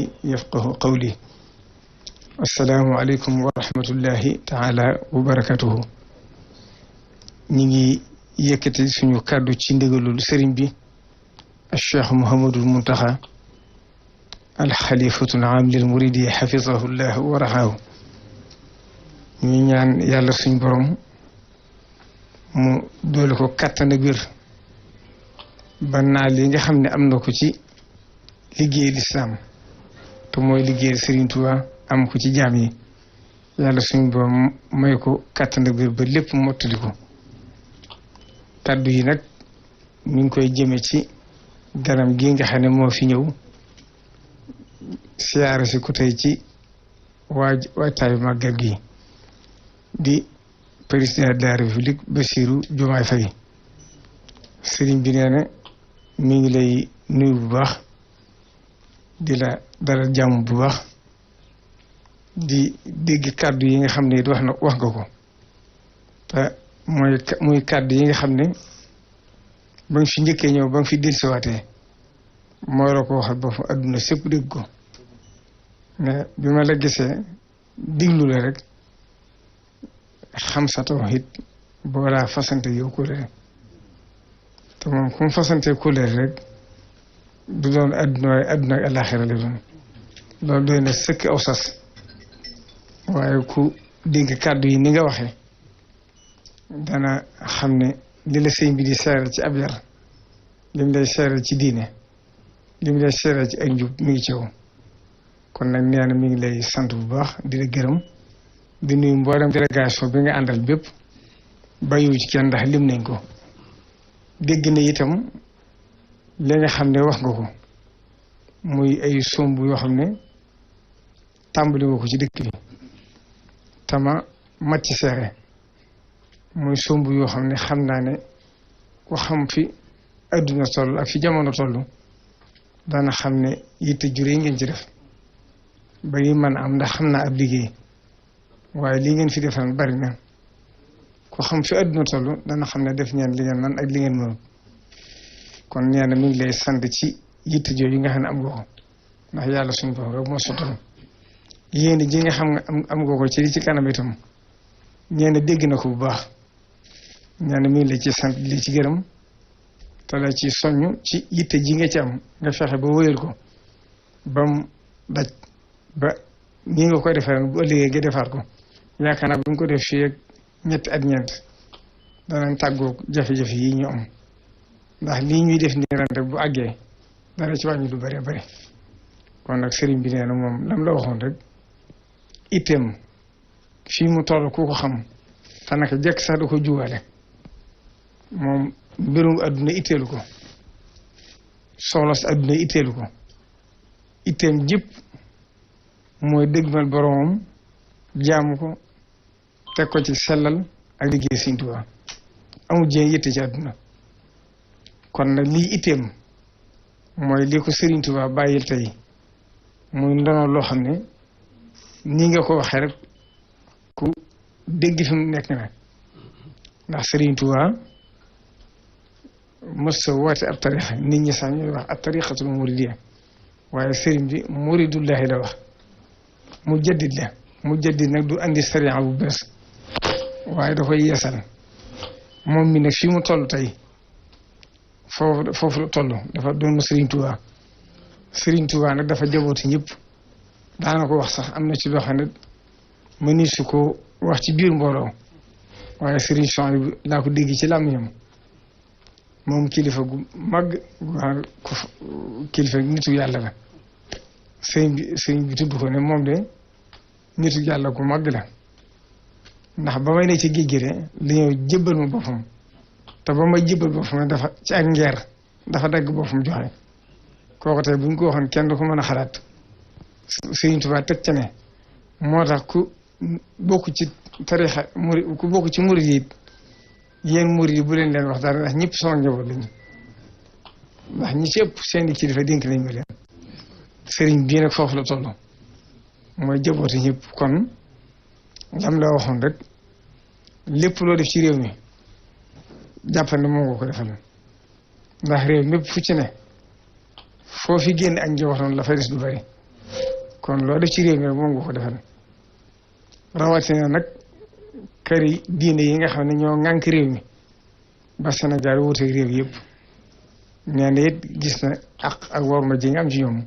lisaani yafqahu qawli. assalaamu aleykum wa rahmatullahi taala wa barakatuhu. ñi ngi yëkkati suñu kàddu ci ndigalul sëriñ bi Cheikh Mouhamadul Muntaxa alxalifatul aam lil muridi xafisahullah wa raxaahu. ñu ñaan yàlla suñ borom mu doole ko kàttan ak wér ba naa li nga xam ne am na ko ci liggéey lislaam te mooy liggéey Sëriñ Tuubaa am ko ci jaam yi, yàlla suñ borom may ko kàttan ak wér ba lépp mottali ko. kàddu yi nag mi ngi koy jëme ci ganam gi nga xam ne moo fi ñëw siyaare si ko tey ci waajtaayu màggal gi di président de la république Bassirou Diomaye Faye. sëriñ bi nee na mi ngi lay nuyu bu baax di la dalal jàmm bu baax di dégg kàddu yi nga xam ne wax nga ko te muy kàddu yi nga xam ne ba nga fi njëkkee ñëw ba nga fi dellusiwaatee moo la ko waxal ba fa adduna sépp dégg ko ne bi ma la gisee diglu la rek xam sa tawhid boo laa fasante yow kóllëre te moom ku mu fasante kóllëre rek du doon adduna waaye adduna ak àllaaxira la doon. loolu doy na sëkk aw sas waaye ku dégg kàddu yi ni nga waxee dana xam ne li la sëñ bi di seeral ci ab yar, li mu lay seeral ci diine, li mu lay seeral ci ay njub mi ngi ci yow. kon nag nee na mi ngi lay sant bu baax di la gërëm di nuyu mboolem délégation bi nga àndal bépp bàyyiwu ci kenn ndax lim nañ ko. dégg na itam li nga xam ne wax nga ko muy ay somb yoo xam ne tàmbali nga ko ci dëkk bi tama mat ci seere muy somb yoo xam ne xam naa ne ku xam fi adduna toll ak fi jamono toll dana xam ne yitte juree ngeen ci def ba yi mën a am ndax xam naa ab liggéey waaye lii ngeen fi defal bari na. ku xam fi adduna toll dana xam ne def ngeen li ngeen man ak li ngeen mënul. kon nee na mi ngi lay sant ci yitte jooju yi nga xam ne am nga ko ndax yàlla suñu borom rek moo sottal yéen ji nga xam nga am nga ko ci li ci kanam itam nee na dégg na ko bu baax. nee na mi ngi lay ci sant li ci gërëm te la ci soññ ci yitte ji nga ci am nga fexe ba wéyal ko ba mu daj ba nii nga koy defee bu ëllëgee nga defaat ko. yaakaar naa bu ñu ko def fii ak ñetti at ñeent danañ tàggoo jafe-jafe yi ñu am ndax lii ñuy def nii ren rek bu àggee dana ci wàññi lu bëree bëri. kon nag sëriñ bi nee na moom lam la waxoon rek itteem fii mu toll ku ko xam te naka jekk sax da ko juwaale moom mbirum adduna itteelu ko, soxla si adduna itteelu ko. itteem jëpp mooy dëgmal boromam jaamu ko teg ko ci sellal ak liggéey Sëriñ Tuubaa amul jéem yitte ci àdduna. kon nag lii itteem mooy li ko Sëriñ Tuubaa bàyyil tey muy ndono loo xam ne nii nga ko waxee rek ku dégg fi mu nekk na ndax Sëriñ Tuubaa mës sa woote ab tarixa nit ñi sax ñuy wax ab tarixatul muridiyya waaye sëriñ bi muridullahi la wax mu jaddid la. mu jaddid nag du andi sariya bu bees waaye da koy yeesal. moom mi nag fii mu toll tey foofu la toll dafa doon Sëriñ Tuubaa. Sëriñ Tuubaa nag dafa jabooti ñëpp daana ko wax sax am na ci loo xam ne mëni su ko wax ci biir mbooloo waaye Sëriñ Souhaïbou laa ko dégg ci làmmiñam moom kilifa gu mag kilifa nitu yàlla la. sëriñ bi tudd ko ne moom de nitu yàlla gu mag la ndax ba may ne ci géej gi de li ñëw jébbal ma boppam te ba may jébbal boppam dafa ci ak ngeer dafa dagg boppam joxe. kooku tey bu ñu ko waxoon kenn du ko mën a xalaat. Sëriñ Tuubaa teg ca ne moo tax ku bokk ci tarixa murid ku bokk ci murid yi yéen murid yi bu leen wax dara ndax ñëpp sama njaboot lañu ndax ñi ci ëpp seeni kilifa dénk nañ ma leen. sëriñ bii nag foofu la toll mooy jaboote ñëpp. kon lam la waxoon rek lépp loo def ci réew mi jàppal ne moo nga ko defal ndax réew mépp fu ci ne foo fi génn ak njabootam la fay des du bari kon loo def ci réew mi rek moom nga ko defal rawatina nag këri diine yi nga xam ne ñoo ŋànk réew mi ba Sénégal wuuteeg réew yëpp nee na it gis na ak worma ji nga am ci ñoom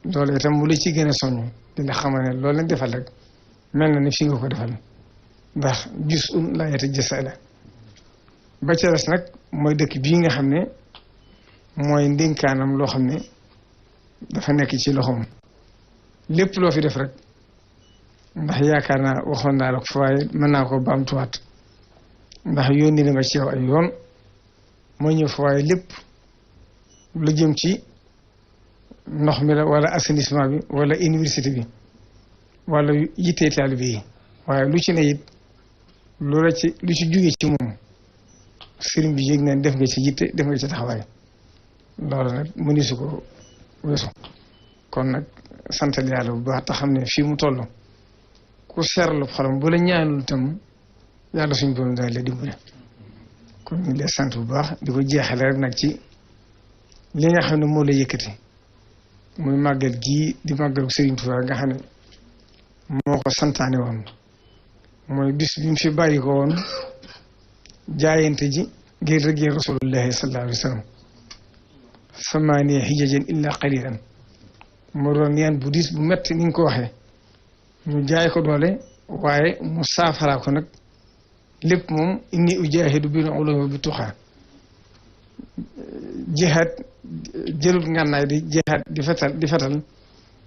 loolu itam mu la ci gën a soññ dina xamal ne loolu lañ defal rek mel na ni fi nga ko defal ndax gis laa yatajazza la ba ca des nag mooy dëkk bii nga xam ne mooy ndénkaanam loo xam ne dafa nekk ci loxoom lépp loo fi def rek ndax yaakaar naa waxoon naa la ko fa waaye mën naa ko baamtuwaat ndax yónni na ma ci yow ay yoon moo ñëw fa waaye lépp lu jëm ci ndox mi la wala assainissement bi wala université bi wala yittee taalibe yi waaye lu ci ne it lu ci jóge ci moom sëriñ bi yëg nañ def nga ci yitte def nga ci taxawaay loolu nag mënisu ko weesu kon nag santal yàlla bu baax te xam ne fii mu toll ku seerlu xolam bu la ñaanul tam yàlla suñ borom daal la dimbale kon ñu lay sant bu baax di ko jeexale rek nag ci li nga xam ne moo la yëkkati muy màggal gii di màggalu Serigne Touba nga xam ne moo ko santaane woon mooy bis bi mu fi bàyyi ko woon jaayante ji ngir rëggee rasulullahi sallallahu alayhi wa sallam samaaniya hijajan illa qalilan moo doon yan bu diis bu metti ni nga ko waxee ñu jaay ko doole waaye mu saafaraa ko nag lépp moom inni ujaahidu bil ulumi bi tuxaa jihaad jëlut ngànnaay di jihaad di fetal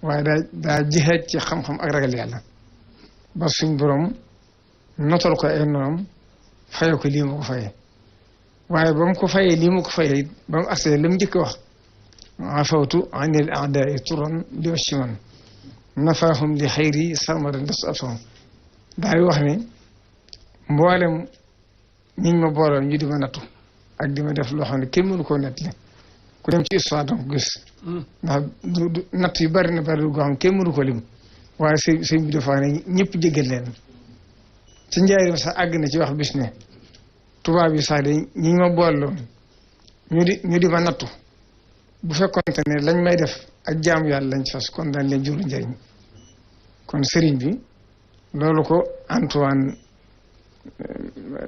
waaye daa jihaad ci xam-xam ak ragal yàlla ba suñ borom notal ko ay noonam faye ko lii ma ko fayee waaye ba mu ko fayee lii ma ko fayee ba mu agsee la mu njëkk wax afawtu anil a'daai turan li wacci man nafaahum li xayri sarmadan des atom daay wax ne mboolem ñiñ ma booloon ñu di ma nattu ak di ma def loo xam ne kenn mënu koo nettali ku dem ci histoire donc gis ndax du natt yu bari na bari goo xam ne kenn mënu ko lim waaye sëñ bi dafa ne ñëpp jéggal leen ci njaarim sax àgg na ci wax bis ne tubaab yi sax de ñi ma booloon ñu di ma nattu bu fekkonte ne lañ may def ak jaamu yàlla lañ ci fas kon daan leen juru njëriñ kon sëriñ bi loolu ko Antoine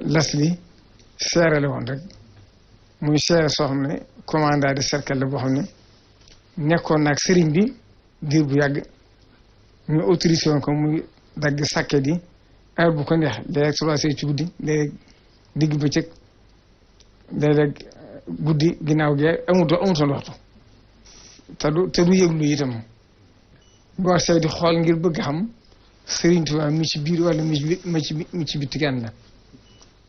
Leslie seere la woon rek muy seere soo xam ne commandant de cercle la boo xam ne nekkoon naag sëriñ bi diir bu yàgg ñu autorisé woon ko muy dagg sàkke di heure bu ko neex léeg-léeg 3 heures ci guddi léeg-léeg digg bëccëg léeg-léeg guddi ginnaaw gee amutoon waxtu te du yëglu itam boo say di xool ngir bëgg xam Sëriñ Tuubaa mi ci biir wala mi ci bitti kenn la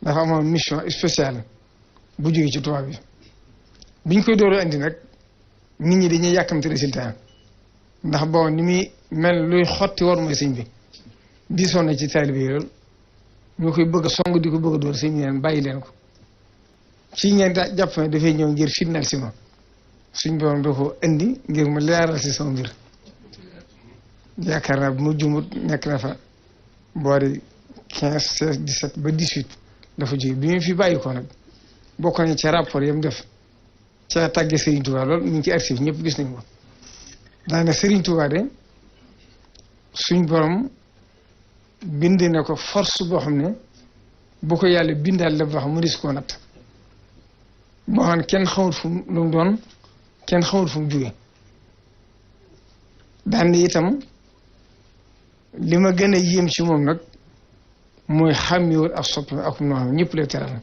dafa amoon mission spéciale bu jógee ci tubaab bi biñ koy door a indi nag nit ñi dañuy yàkkamte résultat ndax boo ni muy mel luy xotti war mooy sëñ bi diisoon na ci taalibe yi lool ñoo koy bëgg a song di ko bëgg a door sëñ bi leen bàyyi leen ko ci ngeen jàpp ne dafay ñëw ngir fitnaal si ma suñ borom doo ko indi ngir mu leeral si sama mbir yaakaar naa bu ma jumut nekk na fa boori 15 16 17 ba 18 dafa jóge bi mu fi bàyyi ko nag bokk nañ ca rapport yam def ca tàgge Serigne Touba loolu ñu ngi ci archive ñëpp gis nañ ko daane Serigne Touba de suñ borom bind na ko force boo xam ne bu ko yàlla bindaal la boo xam mu dis koo natt boo xam ne kenn xamut fu lu mu doon kenn xamut fu mu jóge daan itam li ma gën a yéem ci moom nag mooy xàmmiwul ak soppi ak noo xam ñëpp lay teral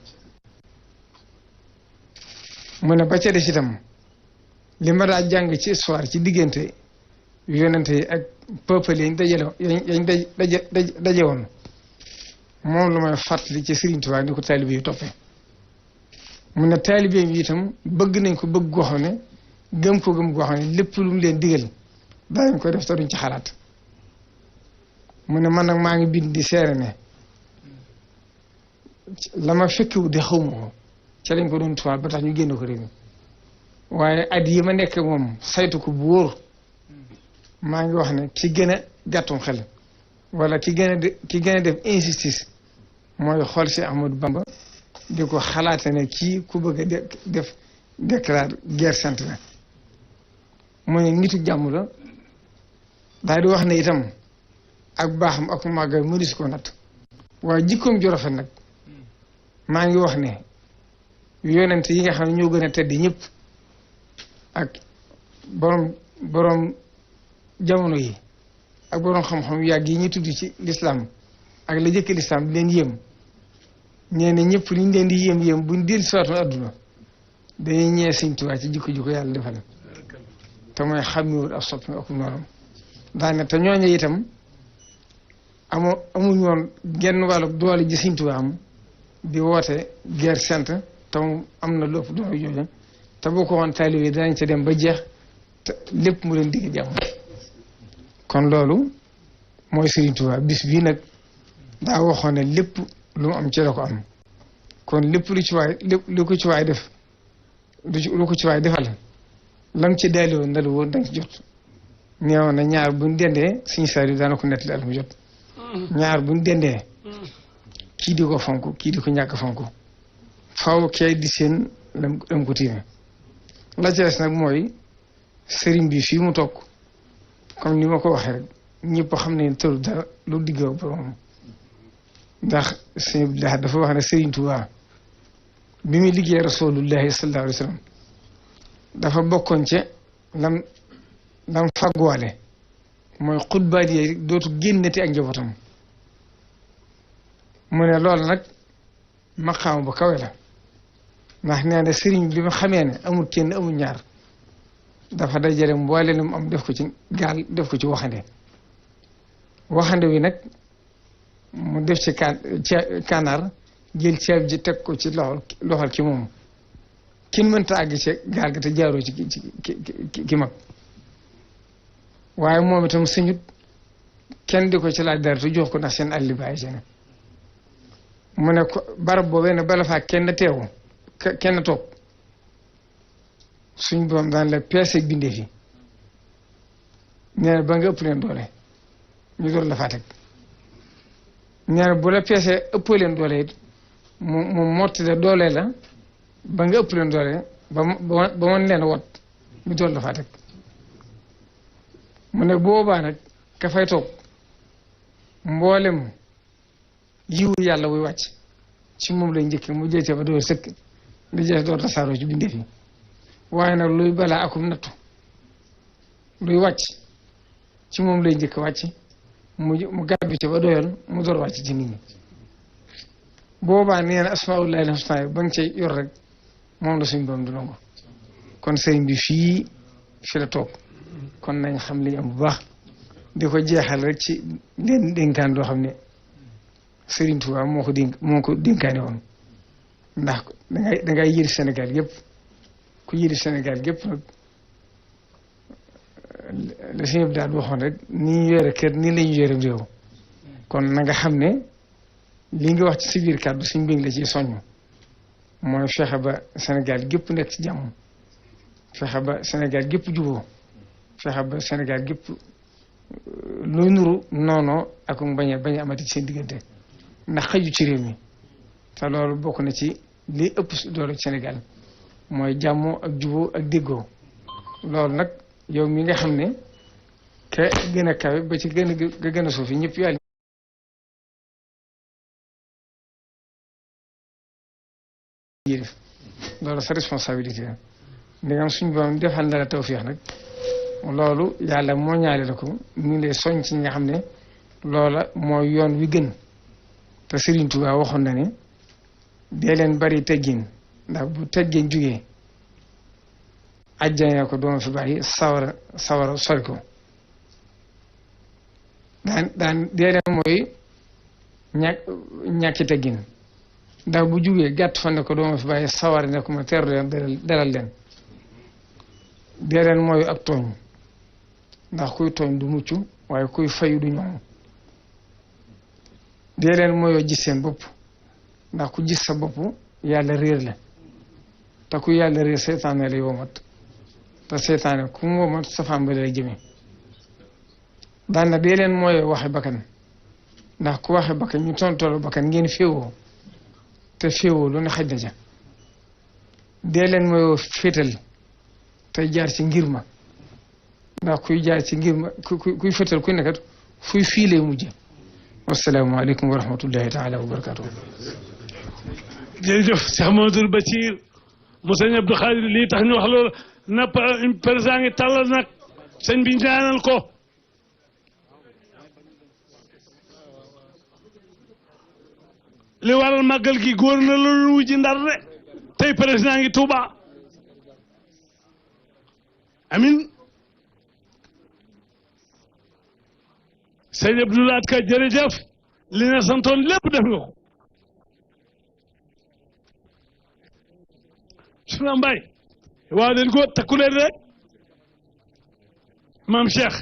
mu ne ba ca des itam li ma daa jàng ci histoire ci diggante yonente yi ak peuple yañ daje woon moom lu may fàttali ci Serigne Touba ni ko taalibe yi toppee mu ne taalibe yi itam bëgg nañ ko bëgg goo xam ne gëm ko gëm goo xam ne lépp lu mu leen digal daañu ko def te duñ ci xalaat mu ne man nag maa ngi bind di seere ne la ma fekkiwu di xawma ko ca lañ ko doon tubaab ba tax ñu génn ko réew mi waaye at yi ma nekk moom saytu ko bu wóor maa ngi wax ne ki gën a gàttum xel wala ki gën a def injustice mooy xool si Ahmadou Bamba di ko xalaate ne kii ku bëgg a def déclare guerre sainte la mu ne nitu jàmm la daal di wax ne itam ak baaxam ak màggal mu dis ko natt waaye jikkoom ju rafet nag maa ngi wax ne yonent yi nga xam ne ñoo gën a tedd ñëpp ak borom jamono yi ak borom xam-xam yàgg yi ñu tudd ci lislaam ak la jëkk lislaam di leen yéem ñee ne ñëpp liñ leen di yéem buñ dellu si waatoon adduna dañuy ñee Sëñ Tuubaa ci jikko yàlla defal te mooy xàmmiwul ak soppi ak noonam daane te ñooñu itam amuñu woon genn wàllu doole ji Sëñ Tuubaa am di woote guerre sainte te am na lépp doole jooju te boo ko woon taalibe danañ ca dem ba jeex te lépp mu leen digg jàmm kon loolu mooy Sëriñ Tuubaa bis bii nag daa waxoon ne lépp lu mu am ci la ko am kon lépp lu ko ci waay def lu ko ci waay defal lam ci daali woon ndalu woon danga ci jot neewoon na ñaar buñ dendee suñu saar yi daana ko nettali at mu jot ñaar buñ dendee kii di ko fonk kii di ko ñàkk fonk faw kay di seen lam ko tiime la ca des nag mooy sëriñ bi fii mu toog comme ni ma ko waxee rek ñëpp xam ne tëru dara lu diggoo borom ndax sëñ Abdullah dafa wax ne Sëriñ Tuubaa bi muy liggéey rasulullahi sallallahu alayhi wa sallam dafa bokkoon ci lam fagguwaale mooy xutbaat yi dootu génnati ak njabootam mu ne loolu nag maqaam bu kawe la ndax nee na sëriñ bi ma xamee ne amul kenn amul ñaar dafa dajale mboole lu mu am def ko ci gaal def ko ci waxande wi nag mu def ci kanaar jël ceeb ji teg ko ci loxol ki moom kin mënta àgg ci gaal ga te jaaroo ci ki mag waaye moom itam sëñut kenn di ko ci laaj dara te jox ko ndax seen àlli bàyyi ci ne mu ne ko barab boobee ne bala faa kenn teewu kenn toog suñ boom daan la peese bindee fi nee na ba nga ëpp leen doole ñu door la faa teg nee na bu la peesee ëpp leen doole it mu mottale doole la ba nga ëpp leen doole ba mën leen wot ñu door la faa teg mu ne boobaa nag ka fay toog mboolem yiwu yàlla wuy wàcc ci moom lay njëkke mu jëcce ba door sëkk li jeex door tasaaroo ci bindee fi waaye nag luy balaa akum nattu luy wàcc ci moom lay njëkk wàcc mu gàddu ci ba doyal mu door wàcc ci nit ñi boobaa nee na asmaullahi al-husna ba nga cay yor rek moom la suñ borom du nangu kon sëriñ bi fi la toog kon nañ xam li am bu baax di ko jeexal rek ci leen dénkaan doo xam ne Sëriñ Tuubaa moo ko dénkaane woon ndax dangay yëri Sénégal yëpp ku yëri Sénégal yëpp nag la si ñëpp daal waxoon rek ni ñu yore kër nii la ñu yore réew kon na nga xam ne li nga wax ci si biir kàddu suñ mbéng la ciy soññ mooy fexe ba Sénégal gépp nekk ci jàmm fexe ba Sénégal gépp juboo fexe ba Sénégal gépp luy nuru noonoo ak bañ a amati ci seen diggante ndax xëju ci réew mi te loolu bokk na ci li ëpp doole Sénégal mooy jàmmoo ak juboo ak déggoo loolu nag yow mi nga xam ne ka gën a kawe ba ci gën a suufi ñëpp yàlla yërif loolu sa responsabilité la ndegam suñ borom defal na la tawfeex nag loolu yàlla moo ñaale la ko ñu ngi lay soñ ci ñi nga xam ne loola mooy yoon wi gën te Serigne Touba waxoon na ne dee leen bari teggin ndax bu teggin jugee ajjana ko dooma fi bàyyi sawara sori ko daan dee leen mooy ñàkki teggin ndax bu jugee gàtt fan ne ko dooma fi bàyyi sawara ne ko ma teeru leen dalal leen dee leen mooy ak tooñ ndax kuy tooñ du mucc waaye kuy fayu du ñoom dee leen mooyoo gis seen bopp ndax ku gis sa bopp yàlla réer la te ku yàlla réer seytaane lay womat te seytaane ku mu womat safaan ba lay jëme daan na dee leen mooyoo waxe bakkan ndax ku waxe bakkan ñu tontoolu bakkan ngeen féewoo te féewoo lu ne xaj na ca dee leen mooyoo féetal te jaar ci ngir ma ndax kuy jaay ci ngir kuy fëtal kuy nekkat fuy fii lay mujje wasalaamaaleykum wa rahmatullahi taala wa barakatuh jërëjëf Cheikh Mamadou Bachir mu sëñ Abdou Khadir lii tax ñu wax loolu na président ngi tàllal nag sëñ bi ñaanal ko li waral màggal gi góor na loolu wuji Ndar de tey président ngi Touba amin sëñ Abdou Lahad Ka jërëjëf li na santoon lépp def nga ko suna mbay waaw leen ko takku leen rek maam Cheikh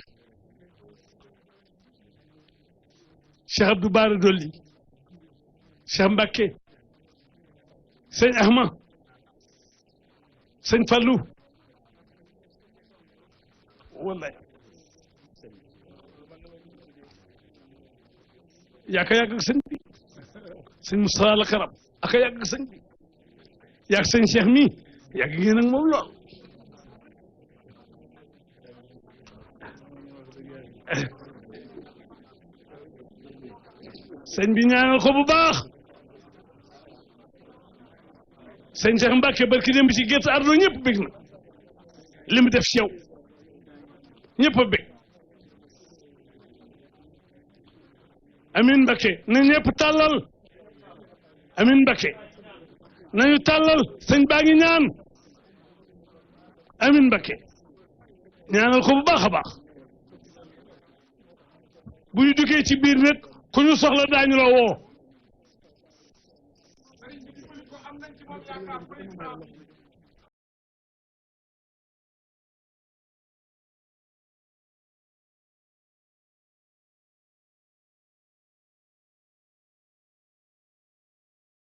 Abdou Bara Dolli Cheikh Mbacké sëñ Ahma sëñ Fallou wallahi yaa ka yàgg ak sëñ bi sëñ Moustapha la Karam aka yàgg ak sëñ bi yàgg sëñ Cheikh mi yàgg ngeen ak moom lool sëñ bi ñaanal ko bu baax sëñ Cheikh Mbacke barki dem bi ci gerte ardo ñëpp bég na li mu def ci yow ñëpp a bég amin Mbacke na ñëpp tàllal amin Mbacke nañu tàllal sëñ baa ngi ñaan amin Mbacke ñaanal ko bu baax a baax bu ñu duggee ci biir nag ku ñu soxla daañu la woo